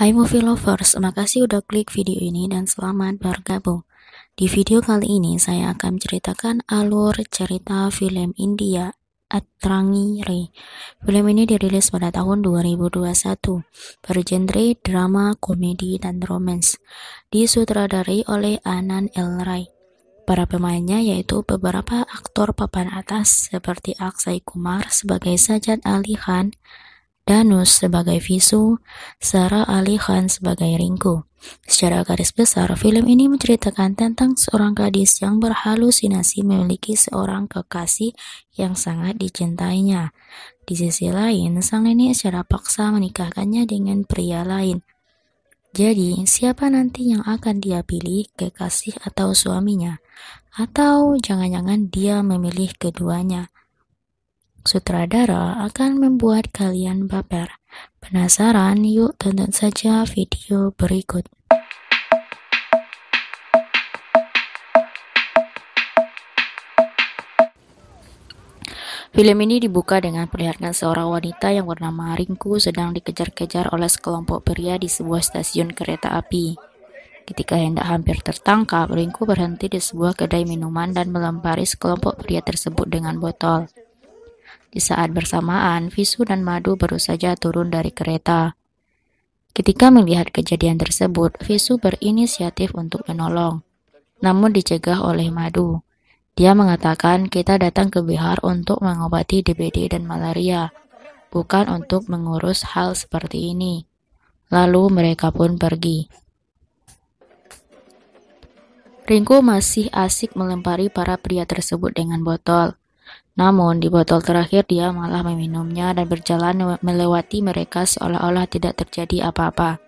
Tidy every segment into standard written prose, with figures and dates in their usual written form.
Hai movie lovers, makasih udah klik video ini dan selamat bergabung. Di video kali ini saya akan menceritakan alur cerita film India Atrangi Re. Film ini dirilis pada tahun 2021, bergenre drama, komedi, dan romance. Disutradarai oleh Anand L. Rai. Para pemainnya yaitu beberapa aktor papan atas seperti Akshay Kumar sebagai Sajad Ali Khan, Dhanush sebagai Visu, Sara Ali Khan sebagai Rinku. Secara garis besar, film ini menceritakan tentang seorang gadis yang berhalusinasi memiliki seorang kekasih yang sangat dicintainya. Di sisi lain, sang nenek secara paksa menikahkannya dengan pria lain. Jadi, siapa nanti yang akan dia pilih, kekasih atau suaminya? Atau jangan-jangan dia memilih keduanya? Sutradara akan membuat kalian baper. Penasaran? Yuk tonton saja video berikut. Film ini dibuka dengan perlihatkan seorang wanita yang bernama Rinku sedang dikejar-kejar oleh sekelompok pria di sebuah stasiun kereta api. Ketika hendak hampir tertangkap, Rinku berhenti di sebuah kedai minuman dan melempari sekelompok pria tersebut dengan botol. Di saat bersamaan, Visu dan Madu baru saja turun dari kereta. Ketika melihat kejadian tersebut, Visu berinisiatif untuk menolong, namun dicegah oleh Madu. Dia mengatakan, kita datang ke Bihar untuk mengobati DBD dan malaria, bukan untuk mengurus hal seperti ini. Lalu mereka pun pergi. Rinku masih asik melempari para pria tersebut dengan botol. Namun, di botol terakhir dia malah meminumnya dan berjalan melewati mereka seolah-olah tidak terjadi apa-apa.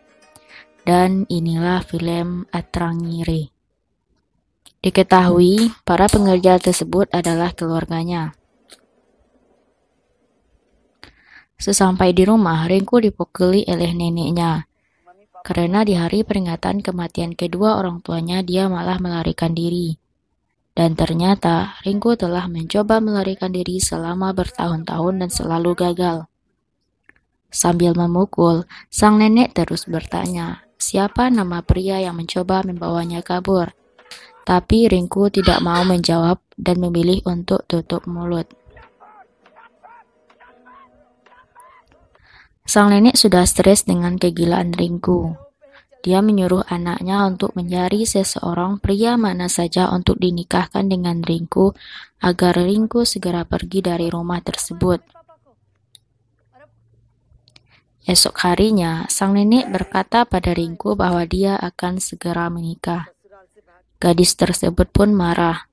Dan inilah film Atrangi Re. Diketahui, para pengerja tersebut adalah keluarganya. Sesampai di rumah, Rinku dipukuli oleh neneknya. Karena di hari peringatan kematian kedua orang tuanya, dia malah melarikan diri. Dan ternyata, Rinku telah mencoba melarikan diri selama bertahun-tahun dan selalu gagal. Sambil memukul, sang nenek terus bertanya, siapa nama pria yang mencoba membawanya kabur? Tapi Rinku tidak mau menjawab dan memilih untuk tutup mulut. Sang nenek sudah stres dengan kegilaan Rinku. Dia menyuruh anaknya untuk mencari seseorang pria mana saja untuk dinikahkan dengan Rinku agar Rinku segera pergi dari rumah tersebut. Esok harinya, sang nenek berkata pada Rinku bahwa dia akan segera menikah. Gadis tersebut pun marah.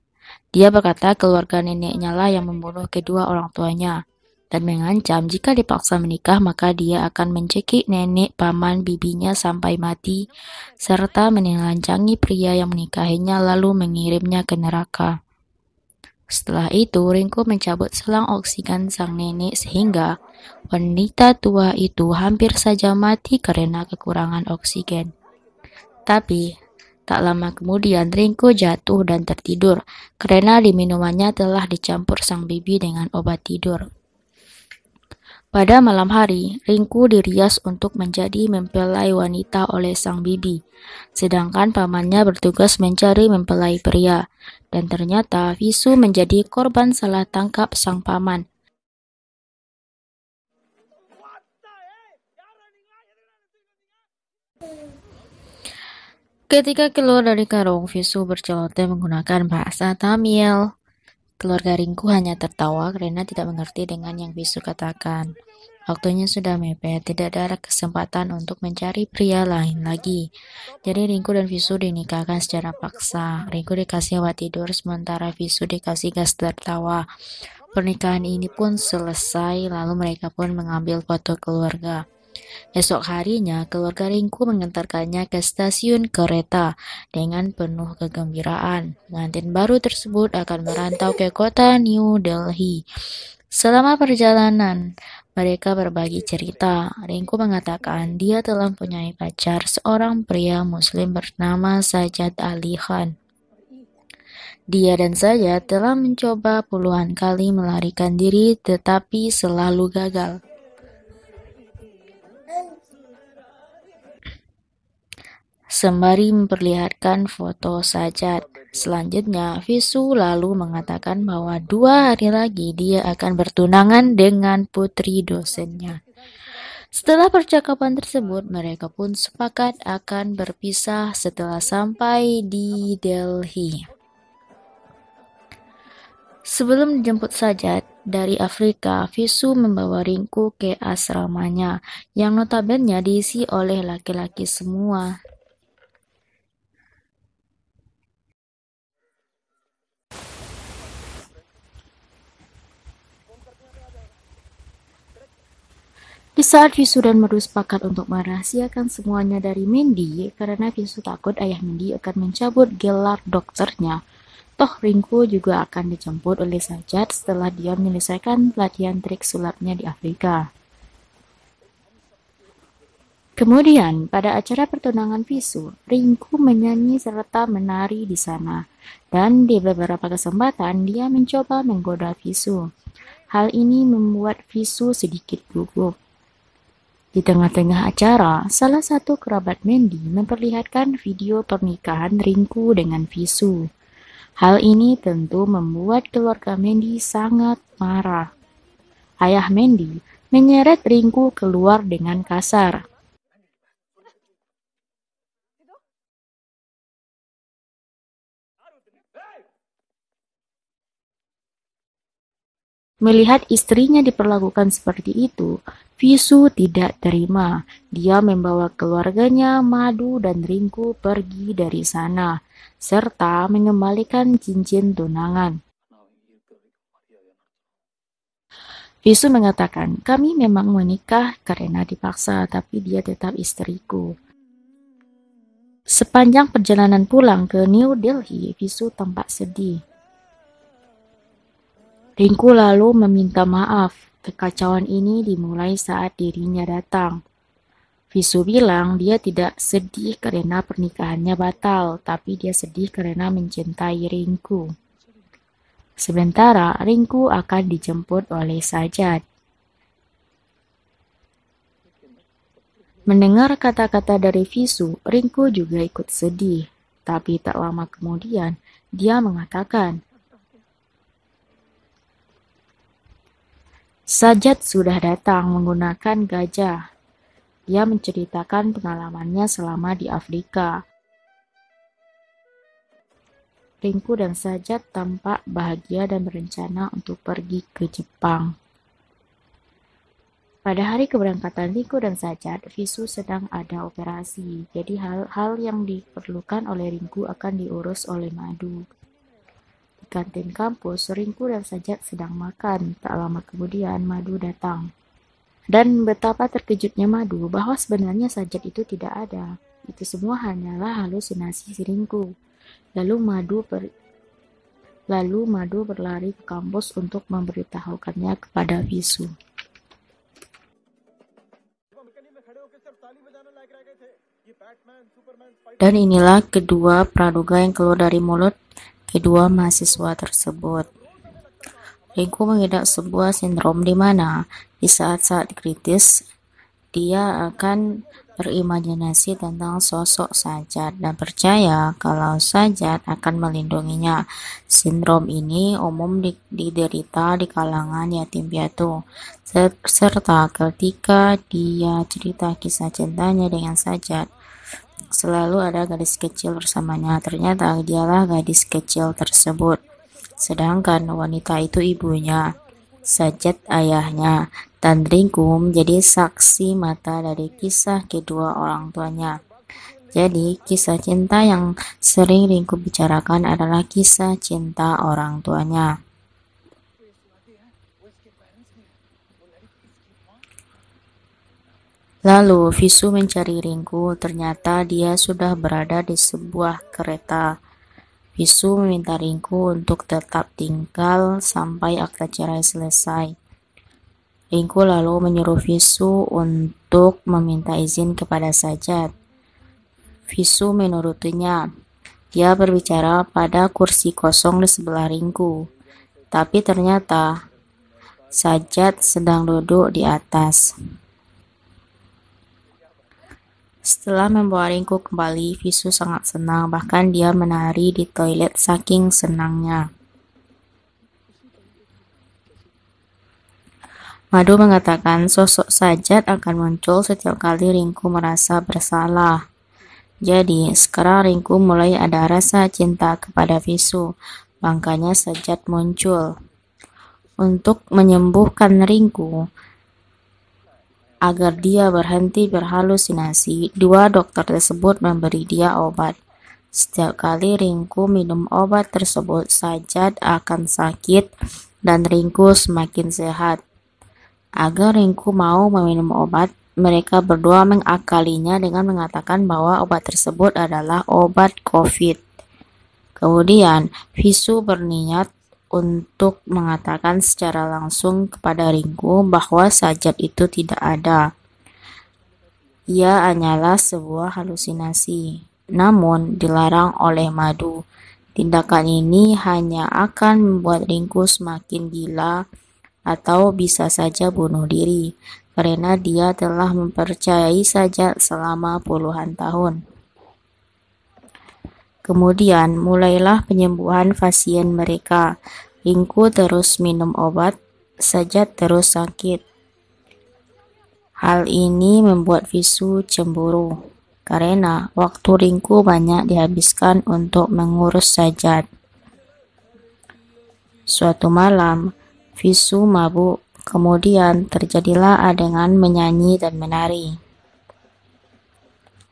Dia berkata keluarga neneknya lah yang membunuh kedua orang tuanya dan mengancam jika dipaksa menikah maka dia akan mencekik nenek paman bibinya sampai mati, serta menelanjangi pria yang menikahinya lalu mengirimnya ke neraka. Setelah itu, Rinku mencabut selang oksigen sang nenek sehingga wanita tua itu hampir saja mati karena kekurangan oksigen. Tapi, tak lama kemudian Rinku jatuh dan tertidur karena di minumannya telah dicampur sang bibi dengan obat tidur. Pada malam hari, Rinku dirias untuk menjadi mempelai wanita oleh sang bibi, sedangkan pamannya bertugas mencari mempelai pria, dan ternyata Visu menjadi korban salah tangkap sang paman. Ketika keluar dari karung, Visu berceloteh menggunakan bahasa Tamil. Keluarga Rinku hanya tertawa karena tidak mengerti dengan yang Visu katakan. Waktunya sudah mepet, tidak ada kesempatan untuk mencari pria lain lagi. Jadi Rinku dan Visu dinikahkan secara paksa. Rinku dikasih obat tidur, sementara Visu dikasih gas tertawa. Pernikahan ini pun selesai, lalu mereka pun mengambil foto keluarga. Esok harinya, keluarga Rinku mengantarkannya ke stasiun kereta dengan penuh kegembiraan. Pengantin baru tersebut akan merantau ke kota New Delhi. Selama perjalanan, mereka berbagi cerita. Rinku mengatakan dia telah mempunyai pacar, seorang pria muslim bernama Sajad Ali Khan. Dia dan Sajad telah mencoba puluhan kali melarikan diri tetapi selalu gagal. sembari memperlihatkan foto Sajat. Selanjutnya, Visu lalu mengatakan bahwa 2 hari lagi dia akan bertunangan dengan putri dosennya. Setelah percakapan tersebut, mereka pun sepakat akan berpisah setelah sampai di Delhi. Sebelum dijemput Sajat dari Afrika, Visu membawa Rinku ke asramanya, yang notabene diisi oleh laki-laki semua. Di saat Visu dan Madu sepakat untuk merahasiakan semuanya dari Mandy, karena Visu takut ayah Mandy akan mencabut gelar dokternya. Toh Rinku juga akan dijemput oleh Sajat setelah dia menyelesaikan pelatihan trik sulapnya di Afrika. Kemudian, pada acara pertunangan Visu, Rinku menyanyi serta menari di sana. Dan di beberapa kesempatan, dia mencoba menggoda Visu. Hal ini membuat Visu sedikit gugup. Di tengah-tengah acara, salah satu kerabat Mandy memperlihatkan video pernikahan Rinku dengan Visu. Hal ini tentu membuat keluarga Mandy sangat marah. Ayah Mandy menyeret Rinku keluar dengan kasar. Melihat istrinya diperlakukan seperti itu, Visu tidak terima. Dia membawa keluarganya, Madu dan Rinku pergi dari sana, serta mengembalikan cincin tunangan. Visu mengatakan, kami memang menikah karena dipaksa, tapi dia tetap istriku. Sepanjang perjalanan pulang ke New Delhi, Visu tampak sedih. Rinku lalu meminta maaf. Kekacauan ini dimulai saat dirinya datang. Visu bilang dia tidak sedih karena pernikahannya batal, tapi dia sedih karena mencintai Rinku. Sementara Rinku akan dijemput oleh Sajat. Mendengar kata-kata dari Visu, Rinku juga ikut sedih. Tapi tak lama kemudian, dia mengatakan, Sajat sudah datang menggunakan gajah. Dia menceritakan pengalamannya selama di Afrika. Rinku dan Sajat tampak bahagia dan berencana untuk pergi ke Jepang. Pada hari keberangkatan Rinku dan Sajat, Visu sedang ada operasi, jadi hal-hal yang diperlukan oleh Rinku akan diurus oleh Madu. Di kantin kampus, Rinku dan Sajat sedang makan. Tak lama kemudian, Madu datang. Dan betapa terkejutnya Madu bahwa sebenarnya Sajat itu tidak ada. Itu semua hanyalah halusinasi si Rinku. Lalu Madu berlari ke kampus untuk memberitahukannya kepada Visu. Dan inilah kedua praduga yang keluar dari mulut kedua mahasiswa tersebut. Rinku mengidap sebuah sindrom di mana di saat-saat kritis dia akan berimajinasi tentang sosok Sajat dan percaya kalau Sajat akan melindunginya. Sindrom ini umum diderita di kalangan yatim piatu, serta ketika dia cerita kisah cintanya dengan Sajat, selalu ada gadis kecil bersamanya. Ternyata dialah gadis kecil tersebut, sedangkan wanita itu ibunya, Sajat ayahnya, dan Rinku menjadi saksi mata dari kisah kedua orang tuanya. Jadi, kisah cinta yang sering Rinku bicarakan adalah kisah cinta orang tuanya. Lalu Visu mencari Rinku, ternyata dia sudah berada di sebuah kereta. Visu meminta Rinku untuk tetap tinggal sampai akta cerai selesai. Rinku lalu menyuruh Visu untuk meminta izin kepada Sajat. Visu menurutinya. Dia berbicara pada kursi kosong di sebelah Rinku. Tapi ternyata Sajat sedang duduk di atas. Setelah membawa Ringku kembali, Visu sangat senang, bahkan dia menari di toilet saking senangnya. Madu mengatakan sosok Sajat akan muncul setiap kali Ringku merasa bersalah. Jadi, sekarang Ringku mulai ada rasa cinta kepada Visu, makanya Sajat muncul. Untuk menyembuhkan Ringku, agar dia berhenti berhalusinasi, dua dokter tersebut memberi dia obat. Setiap kali Ringku minum obat tersebut, Sajat akan sakit dan Ringku semakin sehat. Agar Ringku mau meminum obat, mereka berdua mengakalinya dengan mengatakan bahwa obat tersebut adalah obat COVID. Kemudian, Visu berniat untuk mengatakan secara langsung kepada Ringku bahwa Sajat itu tidak ada. Ia hanyalah sebuah halusinasi, namun dilarang oleh Madu. Tindakan ini hanya akan membuat Ringku semakin gila atau bisa saja bunuh diri, karena dia telah mempercayai Sajat selama puluhan tahun. Kemudian mulailah penyembuhan pasien mereka. Ringku terus minum obat, Sajat terus sakit. Hal ini membuat Visu cemburu, karena waktu Ringku banyak dihabiskan untuk mengurus Sajat. Suatu malam, Visu mabuk, kemudian terjadilah adegan menyanyi dan menari.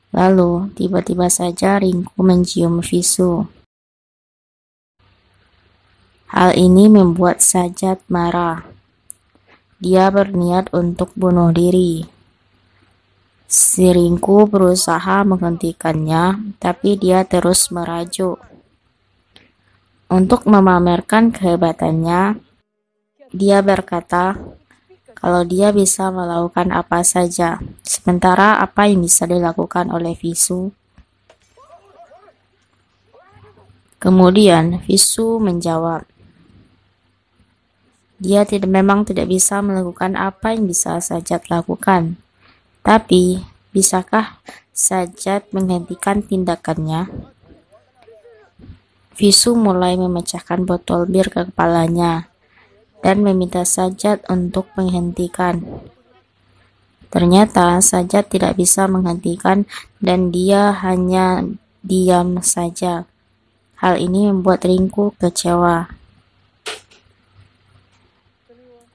Lalu, tiba-tiba saja Ringku mencium Visu. Hal ini membuat Sajat marah. Dia berniat untuk bunuh diri. Si Ringku berusaha menghentikannya, tapi dia terus merajuk. Untuk memamerkan kehebatannya, dia berkata kalau dia bisa melakukan apa saja, sementara apa yang bisa dilakukan oleh Visu. Kemudian Visu menjawab, dia memang tidak bisa melakukan apa yang bisa Sajat lakukan, tapi bisakah Sajat menghentikan tindakannya? Visu mulai memecahkan botol bir ke kepalanya dan meminta Sajat untuk menghentikan. Ternyata Sajat tidak bisa menghentikan dan dia hanya diam saja. Hal ini membuat Ringku kecewa.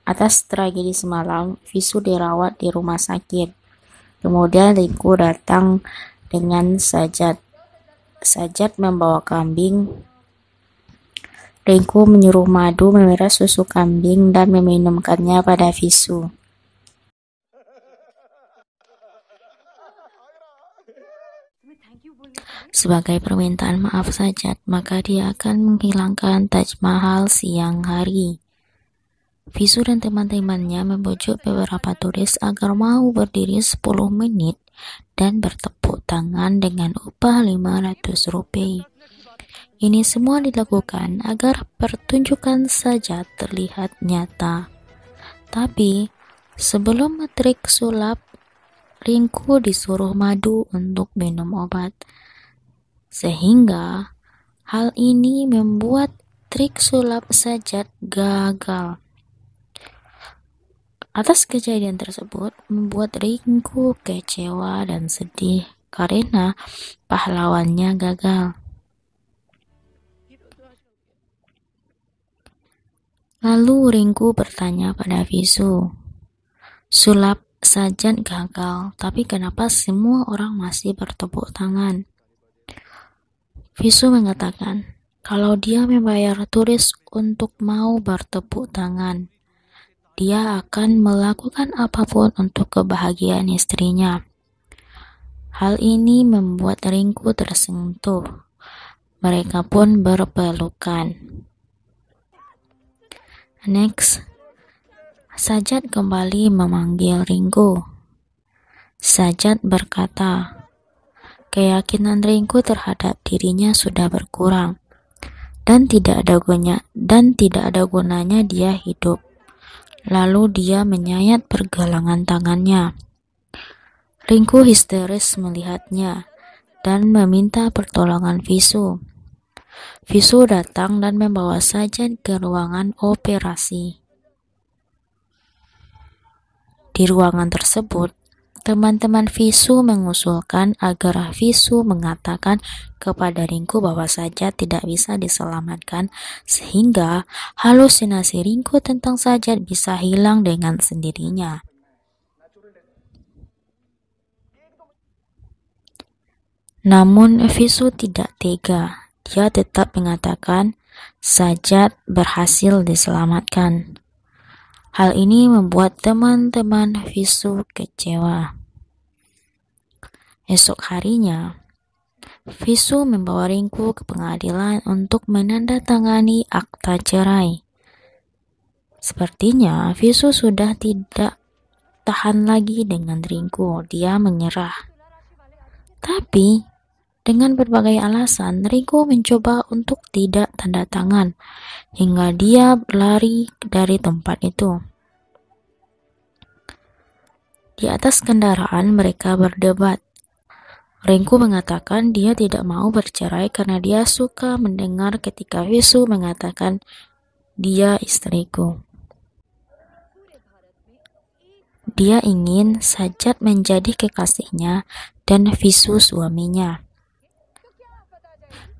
Atas tragedi semalam, Visu dirawat di rumah sakit. Kemudian Ringku datang dengan Sajat. Sajat membawa kambing. Ringku menyuruh Madu memerah susu kambing dan meminumkannya pada Visu. Sebagai permintaan maaf Sajat, maka dia akan menghilangkan Taj Mahal siang hari. Visu dan teman-temannya membujuk beberapa turis agar mau berdiri 10 menit dan bertepuk tangan dengan upah 500 rupiah. Ini semua dilakukan agar pertunjukan Sajat terlihat nyata. Tapi sebelum trik sulap, Ringku disuruh Madu untuk minum obat. Sehingga hal ini membuat trik sulap Sajat gagal. Atas kejadian tersebut membuat Ringku kecewa dan sedih karena pahlawannya gagal. Lalu Ringku bertanya pada Visu, sulap Sajat gagal, tapi kenapa semua orang masih bertepuk tangan? Visu mengatakan, kalau dia membayar turis untuk mau bertepuk tangan, dia akan melakukan apapun untuk kebahagiaan istrinya. Hal ini membuat Ringku tersentuh. Mereka pun berpelukan. Next, Sajat kembali memanggil Ringku. Sajat berkata, keyakinan Ringku terhadap dirinya sudah berkurang dan tidak ada gunanya dia hidup. Lalu dia menyayat pergelangan tangannya. Ringku histeris melihatnya dan meminta pertolongan Visu. Visu datang dan membawa Sajat ke ruangan operasi. Di ruangan tersebut, teman-teman Visu mengusulkan agar Visu mengatakan kepada Ringku bahwa Sajat tidak bisa diselamatkan, sehingga halusinasi Ringku tentang Sajat bisa hilang dengan sendirinya. Namun Visu tidak tega. Dia tetap mengatakan Sajat berhasil diselamatkan. Hal ini membuat teman-teman Visu kecewa. Esok harinya, Visu membawa Ringku ke pengadilan untuk menandatangani akta cerai. Sepertinya Visu sudah tidak tahan lagi dengan Ringku. Dia menyerah. Tapi dengan berbagai alasan, Ringku mencoba untuk tidak tanda tangan hingga dia lari dari tempat itu. Di atas kendaraan mereka berdebat. Ringku mengatakan dia tidak mau bercerai karena dia suka mendengar ketika Visu mengatakan dia istriku. Dia ingin Sajat menjadi kekasihnya dan Visu suaminya.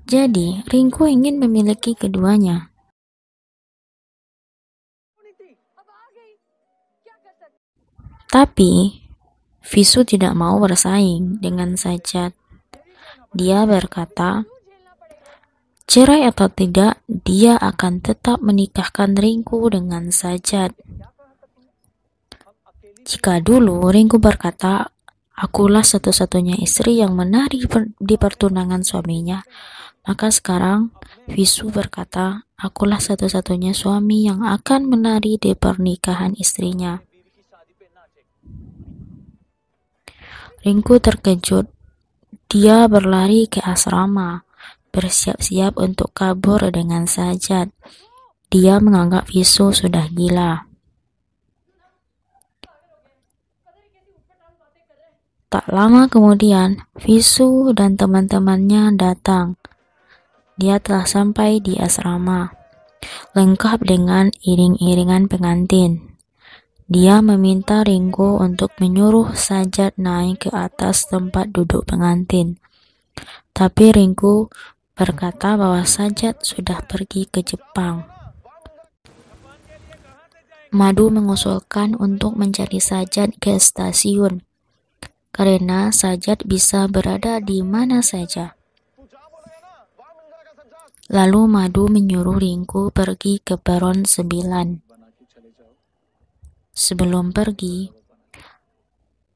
Jadi, Ringku ingin memiliki keduanya. Tapi, Visu tidak mau bersaing dengan Sajat. Dia berkata, cerai atau tidak, dia akan tetap menikahkan Ringku dengan Sajat. Jika dulu Ringku berkata, akulah satu-satunya istri yang menari di pertunangan suaminya, maka sekarang Visu berkata, akulah satu-satunya suami yang akan menari di pernikahan istrinya. Ringku terkejut. Dia berlari ke asrama, bersiap-siap untuk kabur dengan Sajat. Dia menganggap Visu sudah gila. Tak lama kemudian, Visu dan teman-temannya datang. Dia telah sampai di asrama, lengkap dengan iring-iringan pengantin. Dia meminta Ringku untuk menyuruh Sajat naik ke atas tempat duduk pengantin. Tapi Ringku berkata bahwa Sajat sudah pergi ke Jepang. Madu mengusulkan untuk mencari Sajat ke stasiun, karena Sajat bisa berada di mana saja. Lalu Madu menyuruh Ringku pergi ke peron 9. Sebelum pergi,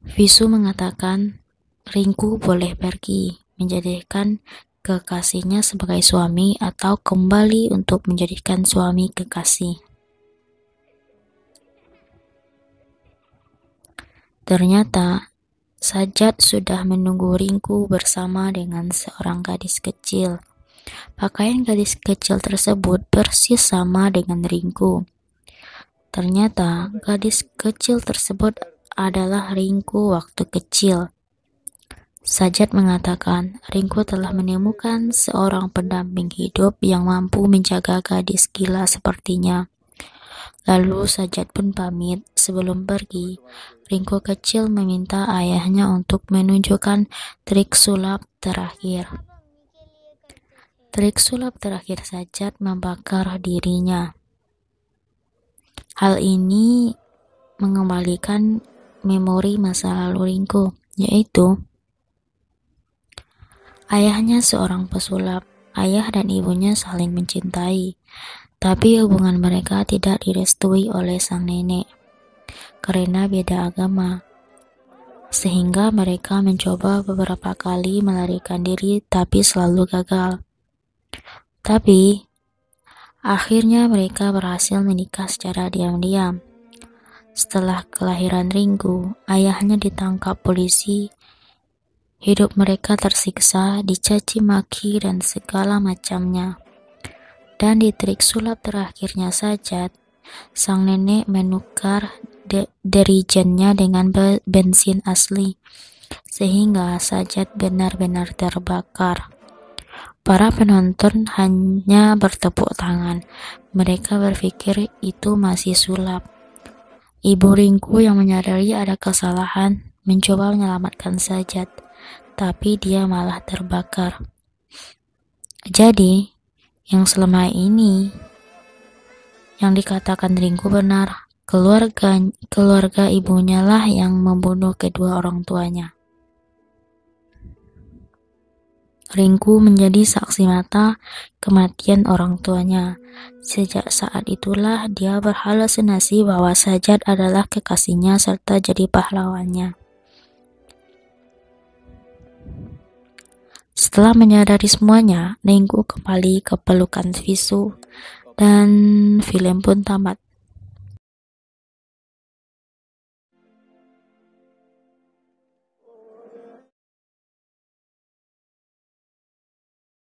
Visu mengatakan Ringku boleh pergi, menjadikan kekasihnya sebagai suami atau kembali untuk menjadikan suami kekasih. Ternyata Sajat sudah menunggu Ringku bersama dengan seorang gadis kecil. Pakaian gadis kecil tersebut persis sama dengan Ringku. Ternyata gadis kecil tersebut adalah Ringku waktu kecil. Sajat mengatakan Ringku telah menemukan seorang pendamping hidup yang mampu menjaga gadis gila sepertinya. Lalu Sajat pun pamit. Sebelum pergi, Ringku kecil meminta ayahnya untuk menunjukkan trik sulap terakhir. Trik sulap terakhir Sajat membakar dirinya. Hal ini mengembalikan memori masa lalu Ringku, yaitu ayahnya seorang pesulap. Ayah dan ibunya saling mencintai, tapi hubungan mereka tidak direstui oleh sang nenek karena beda agama. Sehingga mereka mencoba beberapa kali melarikan diri tapi selalu gagal. Tapi akhirnya mereka berhasil menikah secara diam-diam. Setelah kelahiran Ringku, ayahnya ditangkap polisi. Hidup mereka tersiksa, dicaci maki dan segala macamnya. Dan di trik sulap terakhirnya Sajat, sang nenek menukar dirijennya dengan bensin asli. sehingga Sajat benar-benar terbakar. Para penonton hanya bertepuk tangan. Mereka berpikir itu masih sulap. Ibu Ringku yang menyadari ada kesalahan mencoba menyelamatkan Sajat, tapi dia malah terbakar. Jadi, yang selama ini yang dikatakan Ringku benar. Keluarga ibunya lah yang membunuh kedua orang tuanya. Ringku menjadi saksi mata kematian orang tuanya. Sejak saat itulah dia berhalusinasi bahwa Sajat adalah kekasihnya serta jadi pahlawannya. Setelah menyadari semuanya, Ringku kembali ke pelukan Visu dan film pun tamat.